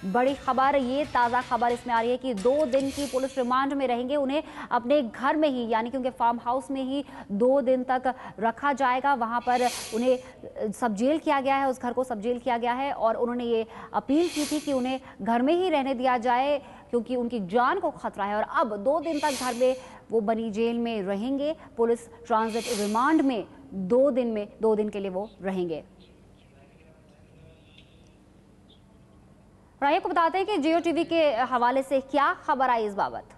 बड़ी खबर, ये ताज़ा खबर इसमें आ रही है कि 2 दिन की पुलिस रिमांड में रहेंगे। उन्हें अपने घर में ही यानी कि उनके फार्म हाउस में ही 2 दिन तक रखा जाएगा। वहां पर उन्हें सब जेल किया गया है, उस घर को सब जेल किया गया है और उन्होंने ये अपील की थी कि उन्हें घर में ही रहने दिया जाए क्योंकि उनकी जान को खतरा है। और अब 2 दिन तक घर में वो बनी जेल में रहेंगे। पुलिस ट्रांजिट रिमांड में 2 दिन के लिए वो रहेंगे। और आपको बताते हैं कि जियो टीवी के हवाले से क्या खबर आई इस बाबत।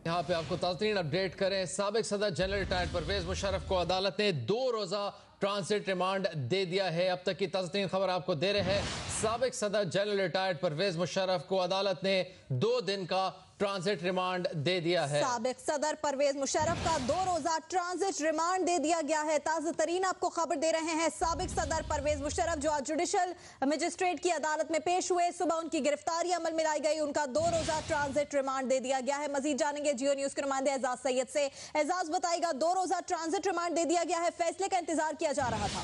यहाँ पे आपको ताज़ा अपडेट करें। साबिक सदर जनरल रिटायर्ड परवेज मुशर्रफ को अदालत ने 2 रोज़ा ट्रांजिट रिमांड दे दिया है। अब तक की ताज़ा खबर आपको दे रहे हैं। साबिक सदर जनरल रिटायर्ड परवेज मुशर्रफ को अदालत ने 2 दिन का ट्रांजिट रिमांड दे दिया है। साबिक सदर परवेज मुशर्रफ का 2 रोजा ट्रांजिट रिमांड दे दिया गया है। ताज़ा तरीन आपको खबर दे रहे हैं। साबिक सदर परवेज मुशर्रफ जो आज जुडिशल मजिस्ट्रेट की अदालत में पेश हुए, सुबह उनकी गिरफ्तारी अमल में लाई गई, उनका 2 रोजा ट्रांजिट रिमांड दे दिया गया है। मजीद जानेंगे जियो न्यूज के नुमाइंदे एजाज सैयद से। एजाज बताएगा, 2 रोजा ट्रांजिट रिमांड दे दिया गया है, फैसले का इंतजार किया जा रहा था।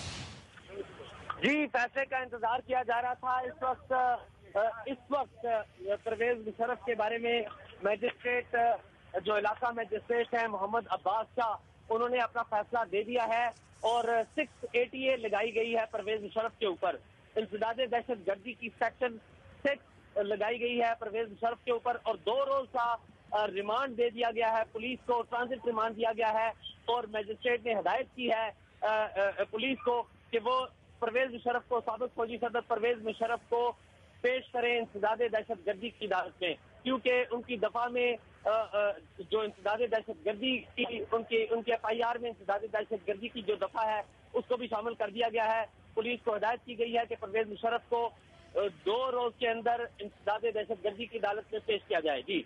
जी, फैसले का इंतजार किया जा रहा था। इस वक्त परवेज मुशर्रफ के बारे में मैजिस्ट्रेट जो इलाका मैजिस्ट्रेट है मोहम्मद अब्बास शाह, उन्होंने अपना फैसला दे दिया है और 6ATA लगाई गई है परवेज मुशर्रफ के ऊपर। इंसदादे दहशत गर्दी की सेक्शन 6 लगाई गई है परवेज मुशर्रफ के ऊपर और 2 रोज का रिमांड दे दिया गया है। पुलिस को ट्रांजिट रिमांड दिया गया है और मैजिस्ट्रेट ने हिदायत की है पुलिस को कि वो परवेज मुशर्रफ को, साबिक फौजी सदर परवेज मुशर्रफ को पेश करें इंसदादे दहशत गर्दी की अदालत में, क्योंकि उनकी दफा में जो इंसदादे दहशत गर्दी की उनके FIR में इंसदादे दहशत गर्दी की जो दफा है उसको भी शामिल कर दिया गया है। पुलिस को हिदायत की गई है कि परवेज मुशर्रफ को 2 रोज के अंदर इंसदादे दहशत गर्दी की अदालत में पेश किया जाए। जी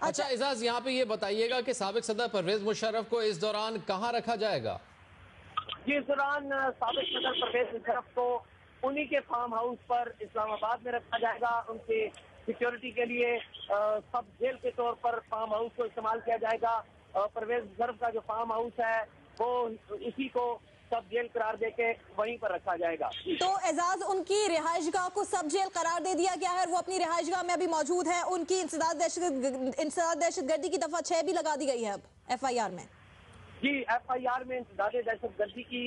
अच्छा एजाज, यहाँ पे ये बताइएगा कि साबिक सदर परवेज मुशर्रफ को इस दौरान कहाँ रखा जाएगा? जी, इस दौरान साबिक सदर परवेज मुशर्रफ को उन्हीं के फार्म हाउस पर इस्लामाबाद में रखा जाएगा। उनके सिक्योरिटी के लिए सब जेल के तौर पर फार्म हाउस को इस्तेमाल किया जाएगा। परवेज मुशर्रफ का जो फार्म हाउस है वो इसी को सब जेल करार देके वहीं पर रखा जाएगा। तो एजाज, उनकी रिहाइशगाह को सब जेल करार दे दिया गया है और वो अपनी रिहाइशगाह में अभी मौजूद है। उनकी इंसदाद दहशत गर्दी की दफा 6 भी लगा दी गई है अब FIR में। जी, FIR में इंसदादे दहशत गर्दी की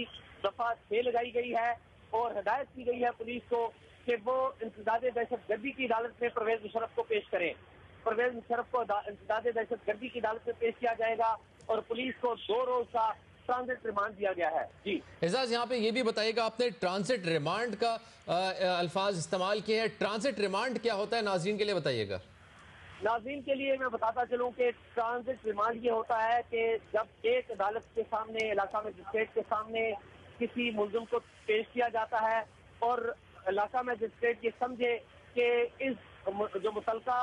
दफा 6 लगाई गई है और हिदायत की गई है पुलिस को कि वो इंसदादे दहशत गर्दी की अदालत में परवेज मुशर्रफ को पेश करें। परवेज मुशर्रफ को इंसदादे दहशत गर्दी की अदालत में पेश किया जाएगा और पुलिस को 2 रोज का ट्रांजिट रिमांड दिया गया है। जी एजाज, यहाँ पे ये भी बताइएगा, आपने ट्रांजिट रिमांड का अल्फाज इस्तेमाल किए हैं। ट्रांजिट रिमांड क्या होता है, नाज़रीन के लिए बताइएगा। नाज़रीन के लिए मैं बताता चलूं कि ट्रांजिट रिमांड ये होता है कि जब एक अदालत के सामने, इलाका मजिस्ट्रेट के सामने किसी मुल्ज़िम को पेश किया जाता है और इलाका मजिस्ट्रेट ये समझे कि इस जो मुतलका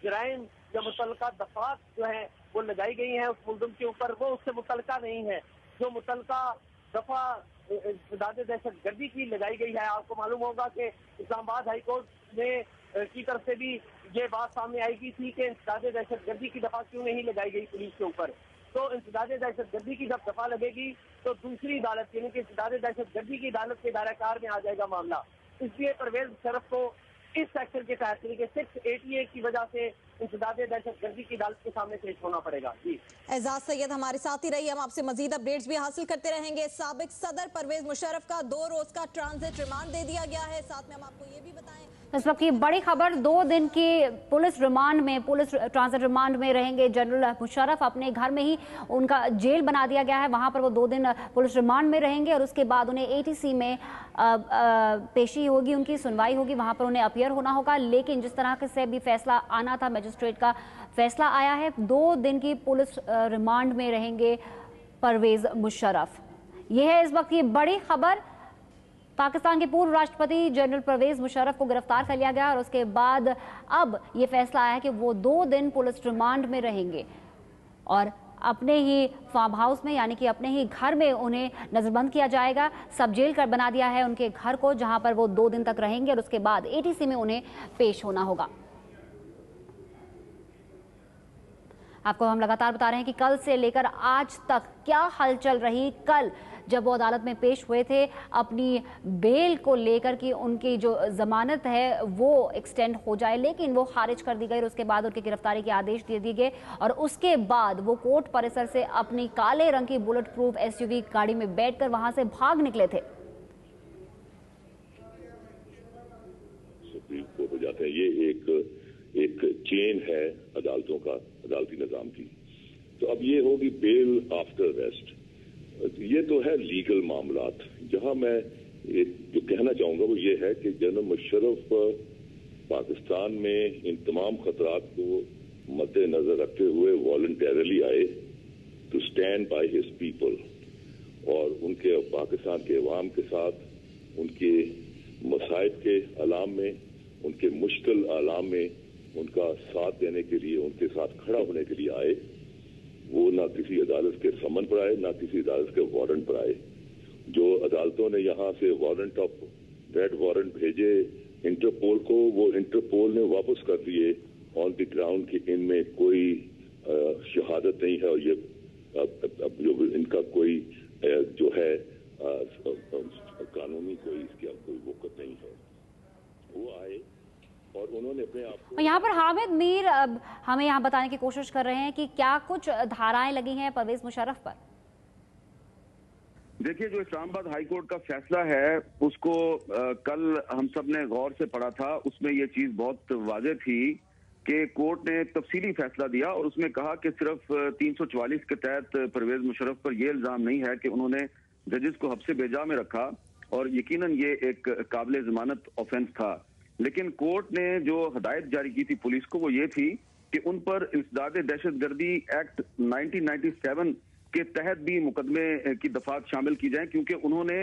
जराइम, जो मुतलका दफात जो है वो लगाई गई हैं उस मुल्ज़िम के ऊपर, वो उससे मुतलका नहीं है। जो मुतलका दफा इंसदादे दहशत गर्दी की लगाई गई है, आपको मालूम होगा कि इस्लामाबाद हाई कोर्ट में की तरफ से भी ये बात सामने आई थी कि इंसदादे दहशत गर्दी की दफा क्यों नहीं लगाई गई पुलिस के ऊपर। तो इंसदादे दहशत गर्दी की जब दफा लगेगी तो दूसरी अदालत यानी कि इंसदादे दहशत गर्दी की अदालत के दायराकार में आ जाएगा मामला। इसलिए परवेज मुशर्रफ को इस सेक्शन के तहत 6ATA की वजह से इंसदादे दहशत गर्दी की अदालत के सामने पेश होना पड़ेगा। जी एजाज सैयद हमारे साथ ही रही, हम आपसे मजीद अपडेट्स भी हासिल करते रहेंगे। साबिक सदर परवेज मुशर्रफ का 2 रोज का ट्रांजिट रिमांड दे दिया गया है। साथ में हम आपको ये भी बताएं, इस वक्त की बड़ी खबर, 2 दिन की पुलिस ट्रांजिट रिमांड में रहेंगे जनरल मुशर्रफ। अपने घर में ही उनका जेल बना दिया गया है, वहां पर वो 2 दिन पुलिस रिमांड में रहेंगे और उसके बाद उन्हें ATC में पेशी होगी, उनकी सुनवाई होगी, वहां पर उन्हें अपीयर होना होगा। लेकिन जिस तरह से भी फैसला आना था, मैजिस्ट्रेट का फैसला आया है, 2 दिन की पुलिस रिमांड में रहेंगे परवेज मुशर्रफ। यह है इस वक्त की बड़ी खबर। पाकिस्तान के पूर्व राष्ट्रपति जनरल परवेज मुशर्रफ को गिरफ्तार कर लिया गया और उसके बाद अब ये फैसला आया कि वो 2 दिन पुलिस रिमांड में रहेंगे और अपने ही फार्म हाउस में यानी कि अपने ही घर में उन्हें नजरबंद किया जाएगा। सब जेल कर बना दिया है उनके घर को, जहां पर वो 2 दिन तक रहेंगे और उसके बाद ATC में उन्हें पेश होना होगा। आपको हम लगातार बता रहे हैं कि कल से लेकर आज तक क्या हलचल रही। कल जब वो अदालत में पेश हुए थे अपनी बेल को लेकर कि उनकी जो जमानत है वो एक्सटेंड हो जाए, लेकिन वो खारिज कर दी गई। उसके बाद उनकी गिरफ्तारी के आदेश दे दिए गए और उसके बाद वो कोर्ट परिसर से अपनी काले रंग की बुलेट प्रूफ एसयूवी गाड़ी में बैठकर वहां से भाग निकले थे। सुप्रीम कोर्ट हो जाते हैं, ये एक चेन है अदालतों का, अदालती निजाम की। तो अब ये होगी बेल आफ्टर अरेस्ट। ये तो है लीगल मामलात। जहां मैं जो कहना चाहूंगा वो ये है कि जनरल मुशर्रफ पाकिस्तान में इन तमाम खतरात को मद्देनजर रखते हुए वॉलंटरली आए to stand by his people और उनके पाकिस्तान के अवाम के साथ उनके मसाइब के आलाम में, उनके मुश्किल आलाम में उनका साथ देने के लिए, उनके साथ खड़ा होने के लिए आए। वो ना किसी अदालत के समन पर आए, ना किसी अदालत के वारंट पर आए। जो अदालतों ने यहाँ से वारंट ऑफ रेड वारंट भेजे इंटरपोल को, वो इंटरपोल ने वापस कर दिए ऑन द ग्राउंड कि इनमें कोई शहादत नहीं है और ये अब जो इनका कोई जो है कानूनी कोई इसकी अब कोई वक़्त नहीं है। वो आए और उन्होंने अपने आप को यहाँ पर हामिद मीर हमें यहाँ बताने की कोशिश कर रहे हैं कि क्या कुछ धाराएं लगी हैं परवेज मुशर्रफ पर। देखिए, जो इस्लामाबाद हाई कोर्ट का फैसला है उसको कल हम सब ने गौर से पढ़ा था। उसमें ये चीज बहुत वाज़ेह थी कि कोर्ट ने तफसीली फैसला दिया और उसमें कहा कि सिर्फ 344 के तहत परवेज मुशर्रफ पर यह इल्जाम नहीं है कि उन्होंने जजेस को हब्से बेजा में रखा और यकीनन ये एक काबिल जमानत ऑफेंस था। लेकिन कोर्ट ने जो हदायत जारी की थी पुलिस को वो ये थी कि उन पर इंसदाद दहशतगर्दी एक्ट 1997 के तहत भी मुकदमे की दफात शामिल की जाए, क्योंकि उन्होंने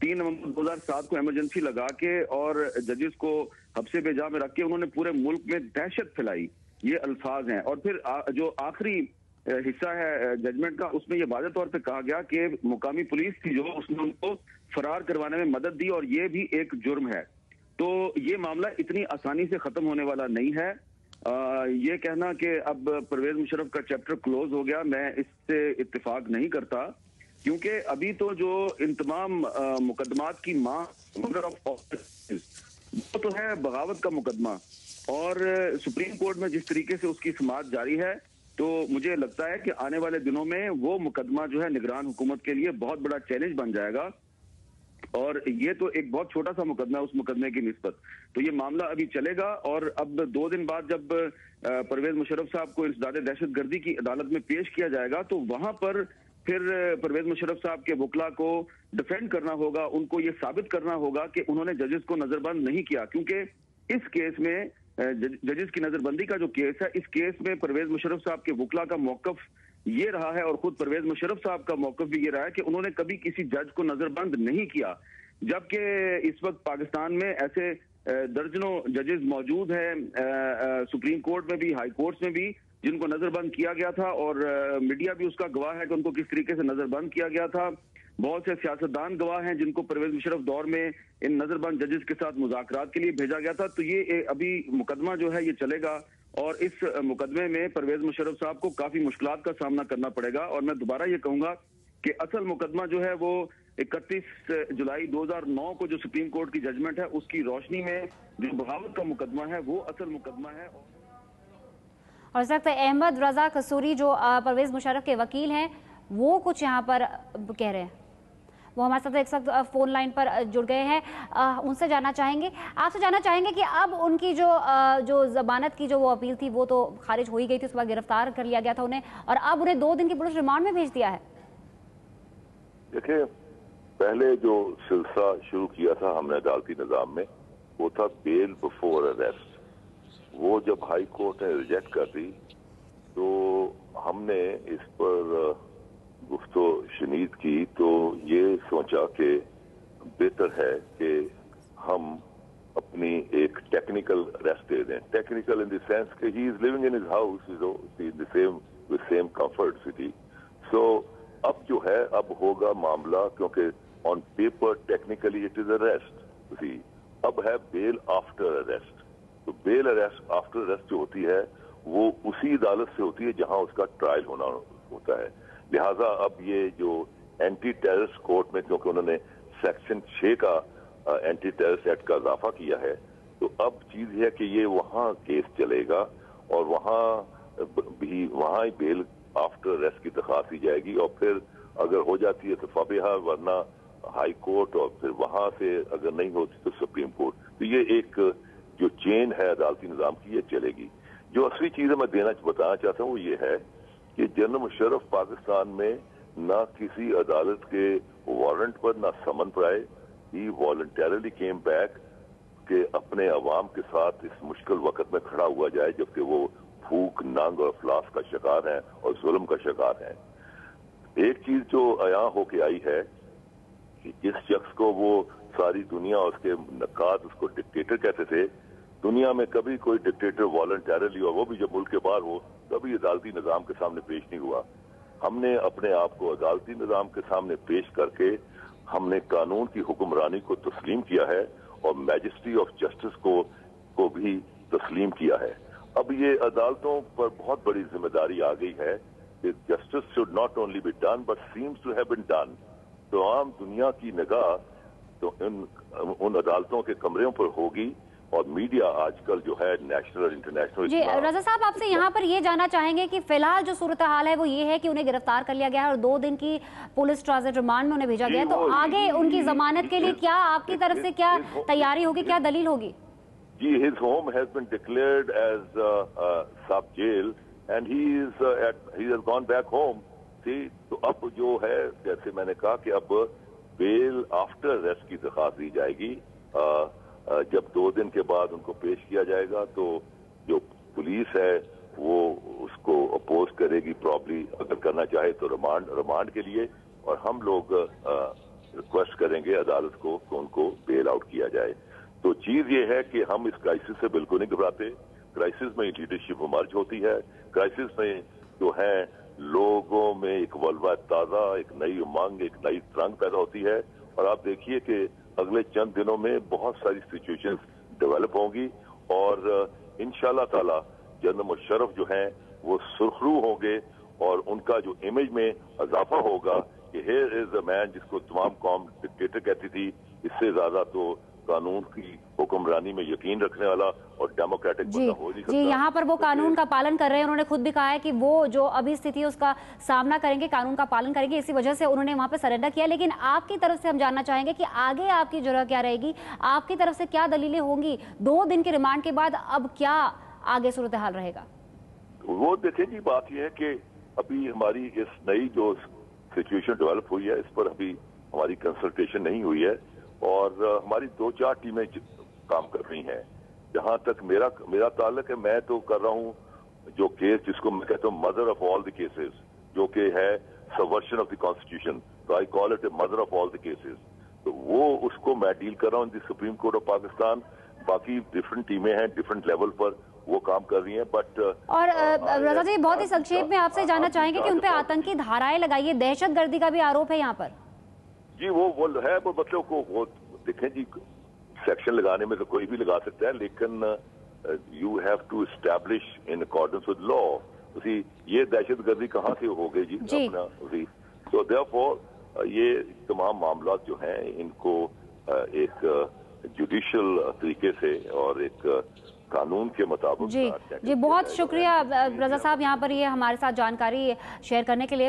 3 नवंबर 2007 को इमरजेंसी लगा के और जजेस को हब्से बेजा में रख के उन्होंने पूरे मुल्क में दहशत फैलाई, ये अल्फाज हैं। और फिर जो आखिरी हिस्सा है जजमेंट का, उसमें यह वाज़ेह तौर पे कहा गया कि मुकामी पुलिस थी जो उसने उनको फरार करवाने में मदद दी और ये भी एक जुर्म है। तो ये मामला इतनी आसानी से खत्म होने वाला नहीं है। ये कहना कि अब परवेज मुशर्रफ का चैप्टर क्लोज हो गया, मैं इससे इत्तेफाक नहीं करता, क्योंकि अभी तो जो इन तमाम मुकदमात की मां वो तो है बगावत का मुकदमा और सुप्रीम कोर्ट में जिस तरीके से उसकी समाअत जारी है, तो मुझे लगता है कि आने वाले दिनों में वो मुकदमा जो है निगरान हुकूमत के लिए बहुत बड़ा चैलेंज बन जाएगा। और ये तो एक बहुत छोटा सा मुकदमा है उस मुकदमे की निस्बत। तो ये मामला अभी चलेगा और अब 2 दिन बाद जब परवेज मुशर्रफ साहब को इंसदाद दहशतगर्दी की अदालत में पेश किया जाएगा तो वहां पर फिर परवेज मुशर्रफ साहब के वकला को डिफेंड करना होगा, उनको ये साबित करना होगा कि उन्होंने जजेस को नजरबंद नहीं किया, क्योंकि इस केस में जजेस की नजरबंदी का जो केस है, इस केस में परवेज मुशर्रफ साहब के वकला का मौकफ ये रहा है और खुद परवेज मुशर्रफ साहब का मौकफ भी ये रहा है कि उन्होंने कभी किसी जज को नजरबंद नहीं किया, जबकि इस वक्त पाकिस्तान में ऐसे दर्जनों जजेस मौजूद हैं, सुप्रीम कोर्ट में भी, हाई कोर्ट्स में भी, जिनको नजरबंद किया गया था और मीडिया भी उसका गवाह है कि उनको किस तरीके से नजरबंद किया गया था। बहुत से सियासतदान गवाह हैं जिनको परवेज मुशर्रफ दौर में इन नजरबंद जजेस के साथ मुज़ाकरात के लिए भेजा गया था। तो ये अभी मुकदमा जो है ये चलेगा और इस मुकदमे में परवेज मुशर्रफ साहब को काफी मुश्किलात का सामना करना पड़ेगा। और मैं दोबारा ये कहूंगा कि असल मुकदमा जो है वो 31 जुलाई 2009 को जो सुप्रीम कोर्ट की जजमेंट है उसकी रोशनी में जो बगावत का मुकदमा है वो असल मुकदमा है। और इस वक्त अहमद रजा कसूरी जो परवेज मुशर्रफ के वकील हैं वो कुछ यहाँ पर कह रहे हैं, वो हमारे साथ एक वक्त फोन लाइन पर जुड़ गए हैं। उनसे जानना चाहेंगे, आपसे जानना चाहेंगे कि अब उनकी जो जमानत की जो वो अपील थी वो तो खारिज हो ही गई थी, उसके बाद गिरफ्तार कर लिया गया था उन्हें और अब उन्हें 2 दिन की पुलिस रिमांड में भेज दिया है। देखिए, पहले जो सिलसिला शुरू किया था हमने अदालती निजाम में वो था बेल बिफोर अरेस्ट। वो जब हाई कोर्ट ने रिजेक्ट कर दी तो हमने इस पर गुफ्तो शनीद की, तो ये सोचा कि बेहतर है कि हम अपनी एक टेक्निकल अरेस्ट दे दें। टेक्निकल इन द सेंस कि he is living in his house in the same comfort city. So अब जो है अब होगा मामला, क्योंकि on paper technically it is arrest, अब है बेल आफ्टर अरेस्ट। तो बेल अरेस्ट आफ्टर अरेस्ट जो होती है वो उसी अदालत से होती है जहां उसका ट्रायल होना होता है। लिहाजा अब ये जो एंटी टेररिस्ट कोर्ट में, क्योंकि उन्होंने सेक्शन 6 का एंटी टेररिस्ट एक्ट का इजाफा किया है, तो अब चीज है कि ये वहां केस चलेगा और वहां ही बेल आफ्टर अरेस्ट की दरख्वास्त की जाएगी, और फिर अगर हो जाती है तो फबेहा, वरना हाई कोर्ट, और फिर वहां से अगर नहीं होती तो सुप्रीम कोर्ट। तो ये एक जो चेन है अदालती निजाम की, ये चलेगी। जो असली चीज मैं बताना चाहता हूँ वो ये है कि जनरल मुशर्रफ पाकिस्तान में ना किसी अदालत के वारंट पर ना समन पर आए। ही वॉलंटरली केम बैक कि अपने अवाम के साथ इस मुश्किल वक्त में खड़ा हुआ जाए, जबकि वो भूख, नंग और अफलास का शिकार है और जुल्म का शिकार है। एक चीज जो अयां होके आई है कि जिस शख्स को वो सारी दुनिया उसके नकाद उसको डिक्टेटर कहते थे, दुनिया में कभी कोई डिक्टेटर वॉलंटरली, और वो भी जब मुल्क के बाहर हो, कभी अदालती निजाम के सामने पेश नहीं हुआ। हमने अपने आप को अदालती निजाम के सामने पेश करके हमने कानून की हुक्मरानी को तस्लीम किया है और मैजिस्ट्री ऑफ जस्टिस को भी तस्लीम किया है। अब ये अदालतों पर बहुत बड़ी जिम्मेदारी आ गई है कि justice should not only be done but seems to have been done. तो आम दुनिया की निगाह तो उन अदालतों के कमरों पर होगी, और मीडिया आजकल जो है नेशनल और इंटरनेशनल। जी रजा साहब, आपसे यहाँ पर ये जानना चाहेंगे कि फिलहाल जो सूरत हाल है वो ये है कि उन्हें गिरफ्तार कर लिया गया है और 2 दिन की पुलिस ट्रांजिट रिमांड में उन्हें भेजा गया है, तो आगे उनकी जमानत के लिए क्या आपकी तरफ से क्या तैयारी होगी, क्या दलील होगी? जी, his home has been declared as sub jail and he has gone back home. See, तो अब जो है, जैसे मैंने कहा कि अब बेल आफ्टर अरेस्ट की दरख्वास्त दी जाएगी। जब 2 दिन के बाद उनको पेश किया जाएगा तो जो पुलिस है वो उसको अपोज करेगी, प्रॉब्ली अगर करना चाहे तो रिमांड के लिए, और हम लोग रिक्वेस्ट करेंगे अदालत को कि उनको बेल आउट किया जाए। तो चीज ये है कि हम इस क्राइसिस से बिल्कुल नहीं घबराते। क्राइसिस में लीडरशिप इमर्ज होती है, क्राइसिस में जो है लोगों में एक वल्वा ताजा, एक नई उमंग, एक नई तरंग पैदा होती है, और आप देखिए कि अगले चंद दिनों में बहुत सारी सिचुएशंस डेवलप होंगी और इंशाल्लाह ताला जनरल मुशर्रफ जो हैं वो सुरखरू होंगे और उनका जो इमेज में इजाफा होगा कि हियर इज अ मैन जिसको तमाम कौम डिक्टेटर कहती थी, इससे ज्यादा तो कानून की हुक्मरानी में यकीन रखने वाला और डेमोक्रेटिक बंदा हो नहीं सकता। जी, यहाँ पर वो कानून का पालन कर रहे हैं। उन्होंने खुद भी कहा है कि वो जो अभी स्थिति है उसका सामना करेंगे, कानून का पालन करेंगे, इसी वजह से उन्होंने वहाँ पे सरेंडर किया। लेकिन आपकी तरफ से हम जानना चाहेंगे कि आगे आपकी जगह क्या रहेगी, आपकी तरफ से क्या दलीलें होंगी 2 दिन के रिमांड के बाद, अब क्या आगे सूरत हाल रहेगा? वो देखें जी, बात यह है कि अभी हमारी इस नई जो सिचुएशन डेवलप हुई है, इस पर अभी हमारी कंसल्टेशन नहीं हुई है और हमारी 2-4 टीमें काम कर रही हैं। जहां तक मेरा ताल्लुक है, मैं तो कर रहा हूं जो केस जिसको मैं कहता हूं mother of all the cases, जो कि है सबवर्शन ऑफ द कॉन्स्टिट्यूशन, तो I call it a mother of all the cases. तो वो उसको मैं डील कर रहा हूं in the supreme court of Pakistan. बाकी डिफरेंट टीमें हैं, डिफरेंट लेवल पर वो काम कर रही हैं। बट और रजा जी, बहुत ही संक्षेप में आपसे जानना चाहेंगे कि उन पे आतंकी धाराएं लगाई है, दहशतगर्दी का भी आरोप है यहाँ पर। जी, वो है, वो मतलब को वो देखें जी, सेक्शन लगाने में तो कोई भी लगा सकता है, लेकिन you have to establish in accordance with law. उसी ये दहशतगर्दी कहाँ से हो गई जी अपना उसी। सो देयरफॉर ये तमाम मामला जो हैं इनको एक जुडिशियल तरीके से और एक कानून के मुताबिक। जी, बहुत शुक्रिया रजा साहब यहाँ पर ये हमारे साथ जानकारी शेयर करने के लिए।